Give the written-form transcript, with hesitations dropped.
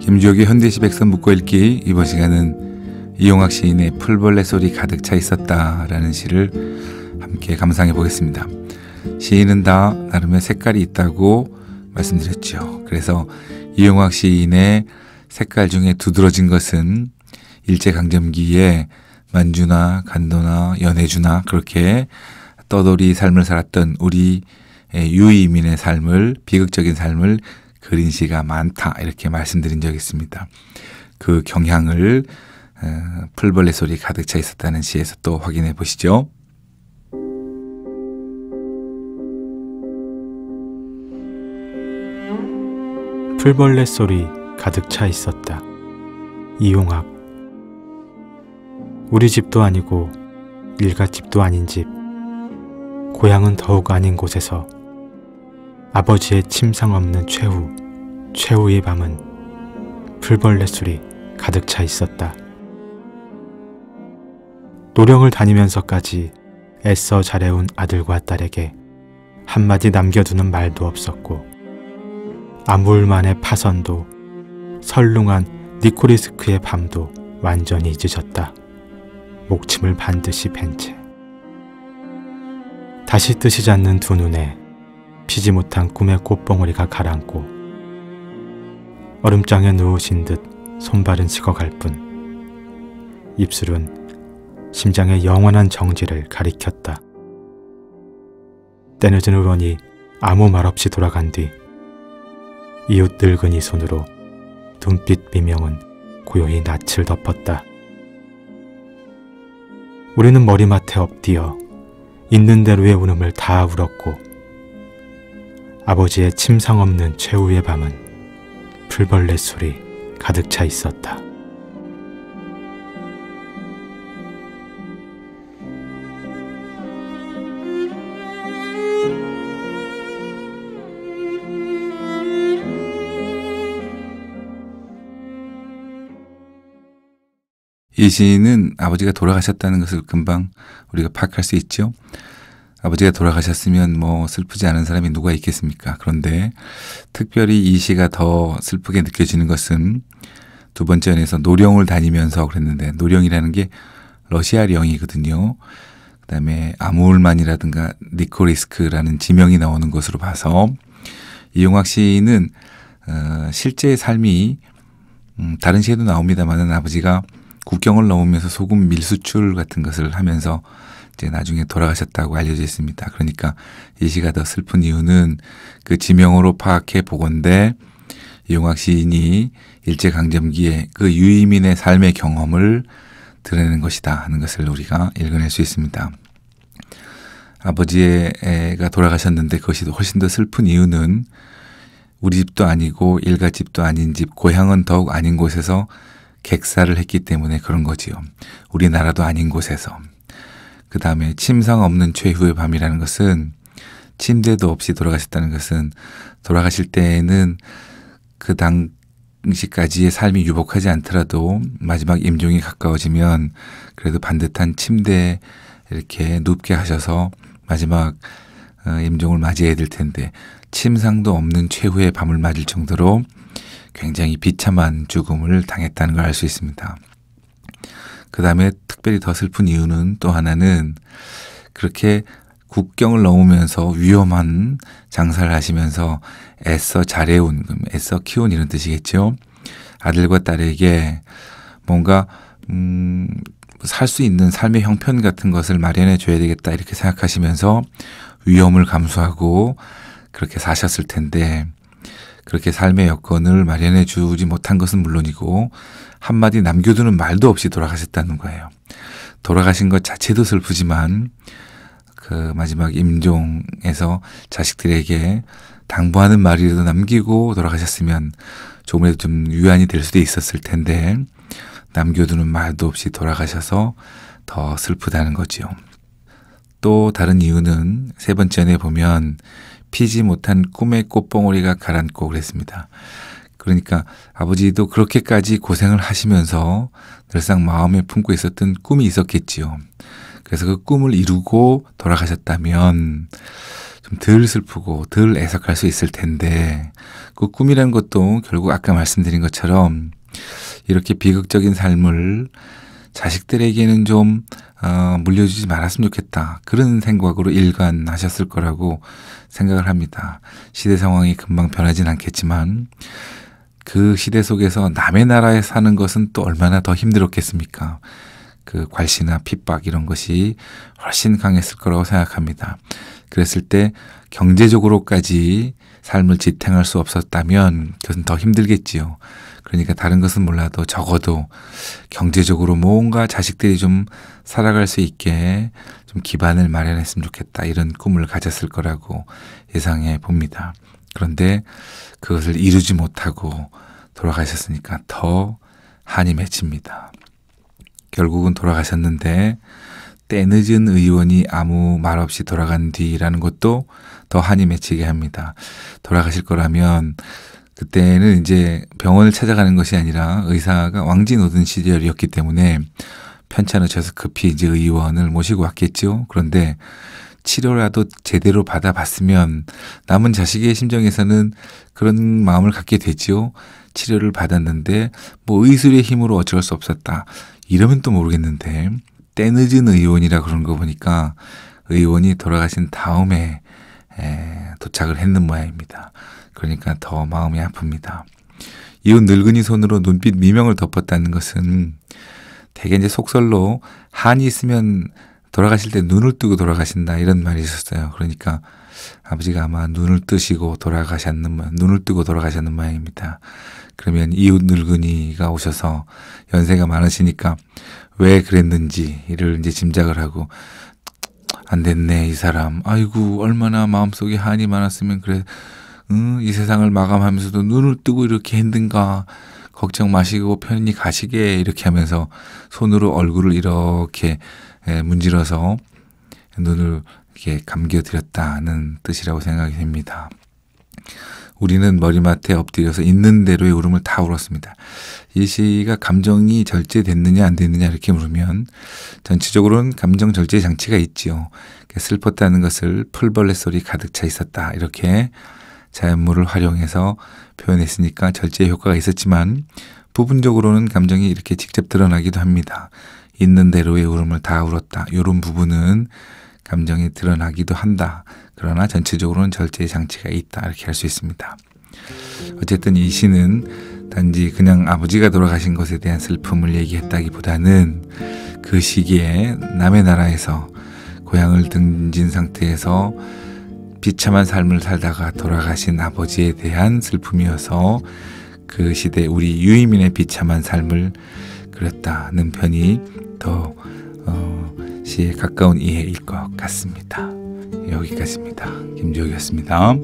김주혁의 현대시 백선 묶고 읽기. 이번 시간은 이용학 시인의 풀벌레 소리 가득 차 있었다라는 시를 함께 감상해 보겠습니다. 시인은 다 나름의 색깔이 있다고 말씀드렸죠. 그래서 이용학 시인의 색깔 중에 두드러진 것은 일제강점기에 만주나 간도나 연해주나 그렇게 떠돌이 삶을 살았던 우리 유이민의 삶을, 비극적인 삶을 그린 시가 많다, 이렇게 말씀드린 적이 있습니다. 그 경향을 풀벌레 소리 가득 차 있었다는 시에서 또 확인해 보시죠. 풀벌레 소리 가득 차 있었다. 이용학. 우리 집도 아니고 일갓집도 아닌 집, 고향은 더욱 아닌 곳에서 아버지의 침상 없는 최후의 밤은 풀벌레 소리 가득 차 있었다. 노령을 다니면서까지 애써 잘해온 아들과 딸에게 한마디 남겨두는 말도 없었고, 아물만의 파선도 설룽한 니코리스크의 밤도 완전히 잊으셨다. 목침을 반드시 벤 채 다시 뜨시지 않는 두 눈에 피지 못한 꿈의 꽃봉오리가 가라앉고 얼음장에 누우신 듯 손발은 식어갈 뿐 입술은 심장의 영원한 정지를 가리켰다. 때늦은 의원이 아무 말 없이 돌아간 뒤 이웃 늙은이 손으로 눈빛 비명은 고요히 낯을 덮었다. 우리는 머리맡에 엎드려 있는 대로의 운음을 다 울었고, 아버지의 침상 없는 최후의 밤은 풀벌레 소리 가득 차 있었다. 이 시인은 아버지가 돌아가셨다는 것을 금방 우리가 파악할 수 있죠. 아버지가 돌아가셨으면 뭐 슬프지 않은 사람이 누가 있겠습니까? 그런데 특별히 이 시가 더 슬프게 느껴지는 것은 두 번째 연에서 노령을 다니면서 그랬는데, 노령이라는 게 러시아령이거든요. 그 다음에 아무울만이라든가 니코리스크라는 지명이 나오는 것으로 봐서 이용학 시인은 실제 삶이 다른 시에도 나옵니다만 아버지가 국경을 넘으면서 소금 밀수출 같은 것을 하면서 이제 나중에 돌아가셨다고 알려져 있습니다. 그러니까 이 시가 더 슬픈 이유는 그 지명으로 파악해 보건대 이용학 시인이 일제강점기에 그 유이민의 삶의 경험을 드러내는 것이다 하는 것을 우리가 읽어낼 수 있습니다. 아버지가 돌아가셨는데 그것이 훨씬 더 슬픈 이유는 우리 집도 아니고 일가집도 아닌 집, 고향은 더욱 아닌 곳에서 객사를 했기 때문에 그런 거지요. 우리나라도 아닌 곳에서. 그 다음에 침상 없는 최후의 밤이라는 것은 침대도 없이 돌아가셨다는 것은 돌아가실 때에는 그 당시까지의 삶이 유복하지 않더라도 마지막 임종이 가까워지면 그래도 반듯한 침대에 이렇게 눕게 하셔서 마지막 임종을 맞이해야 될 텐데 침상도 없는 최후의 밤을 맞을 정도로 굉장히 비참한 죽음을 당했다는 걸 알 수 있습니다. 그 다음에 특별히 더 슬픈 이유는 또 하나는 그렇게 국경을 넘으면서 위험한 장사를 하시면서 애써 잘해온, 애써 키운 이런 뜻이겠죠. 아들과 딸에게 뭔가 살 수 있는 삶의 형편 같은 것을 마련해 줘야 되겠다 이렇게 생각하시면서 위험을 감수하고 그렇게 사셨을 텐데, 그렇게 삶의 여건을 마련해 주지 못한 것은 물론이고 한마디 남겨두는 말도 없이 돌아가셨다는 거예요. 돌아가신 것 자체도 슬프지만 그 마지막 임종에서 자식들에게 당부하는 말이라도 남기고 돌아가셨으면 조금이라도 좀 위안이 될 수도 있었을 텐데 남겨두는 말도 없이 돌아가셔서 더 슬프다는 거지요. 또 다른 이유는 세 번째 연에 보면 피지 못한 꿈의 꽃봉오리가 가라앉고 그랬습니다. 그러니까 아버지도 그렇게까지 고생을 하시면서 늘상 마음에 품고 있었던 꿈이 있었겠지요. 그래서 그 꿈을 이루고 돌아가셨다면 좀 좀 덜 슬프고 덜 애석할 수 있을 텐데 그 꿈이라는 것도 결국 아까 말씀드린 것처럼 이렇게 비극적인 삶을 자식들에게는 좀 물려주지 말았으면 좋겠다. 그런 생각으로 일관하셨을 거라고 생각을 합니다. 시대 상황이 금방 변하진 않겠지만 그 시대 속에서 남의 나라에 사는 것은 또 얼마나 더 힘들었겠습니까? 그 괄시나 핍박 이런 것이 훨씬 강했을 거라고 생각합니다. 그랬을 때 경제적으로까지 삶을 지탱할 수 없었다면 그것은 더 힘들겠지요. 그러니까 다른 것은 몰라도 적어도 경제적으로 뭔가 자식들이 좀 살아갈 수 있게 좀 기반을 마련했으면 좋겠다. 이런 꿈을 가졌을 거라고 예상해 봅니다. 그런데 그것을 이루지 못하고 돌아가셨으니까 더 한이 맺힙니다. 결국은 돌아가셨는데 때늦은 의원이 아무 말 없이 돌아간 뒤라는 것도 더 한이 맺히게 합니다. 돌아가실 거라면 그때는 이제 병원을 찾아가는 것이 아니라 의사가 왕진 오던 시절이었기 때문에 편찮으 셔서 급히 이제 의원을 모시고 왔겠죠. 그런데 치료라도 제대로 받아봤으면 남은 자식의 심정에서는 그런 마음을 갖게 되지요. 치료를 받았는데 뭐 의술의 힘으로 어쩔 수 없었다. 이러면 또 모르겠는데 때늦은 의원이라 그런 거 보니까 의원이 돌아가신 다음에 도착을 했는 모양입니다. 그러니까 더 마음이 아픕니다. 이웃 늙은이 손으로 눈빛 미명을 덮었다는 것은 대개 이제 속설로 한이 있으면 돌아가실 때 눈을 뜨고 돌아가신다 이런 말이 있었어요. 그러니까 아버지가 아마 눈을 뜨고 돌아가셨는 모양입니다. 그러면 이웃 늙은이가 오셔서 연세가 많으시니까 왜 그랬는지를 이제 짐작을 하고 안 됐네 이 사람. 아이고 얼마나 마음속에 한이 많았으면 그래. 이 세상을 마감하면서도 눈을 뜨고 이렇게 했는가. 걱정 마시고 편히 가시게 이렇게 하면서 손으로 얼굴을 이렇게 문질러서 눈을 이렇게 감겨드렸다는 뜻이라고 생각이 됩니다. 우리는 머리맡에 엎드려서 있는 대로의 울음을 다 울었습니다. 이 시가 감정이 절제됐느냐 안 됐느냐 이렇게 물으면 전체적으로는 감정 절제 장치가 있지요. 슬펐다는 것을 풀벌레 소리 가득 차 있었다 이렇게 자연물을 활용해서 표현했으니까 절제 효과가 있었지만 부분적으로는 감정이 이렇게 직접 드러나기도 합니다. 있는 대로의 울음을 다 울었다. 이런 부분은 감정이 드러나기도 한다. 그러나 전체적으로는 절제 장치가 있다. 이렇게 할 수 있습니다. 어쨌든 이 시는 단지 그냥 아버지가 돌아가신 것에 대한 슬픔을 얘기했다기보다는 그 시기에 남의 나라에서 고향을 등진 상태에서 비참한 삶을 살다가 돌아가신 아버지에 대한 슬픔이어서 그 시대 우리 유이민의 비참한 삶을 그렸다는 편이 더 시에 가까운 이해일 것 같습니다. 여기까지입니다. 김지옥이었습니다.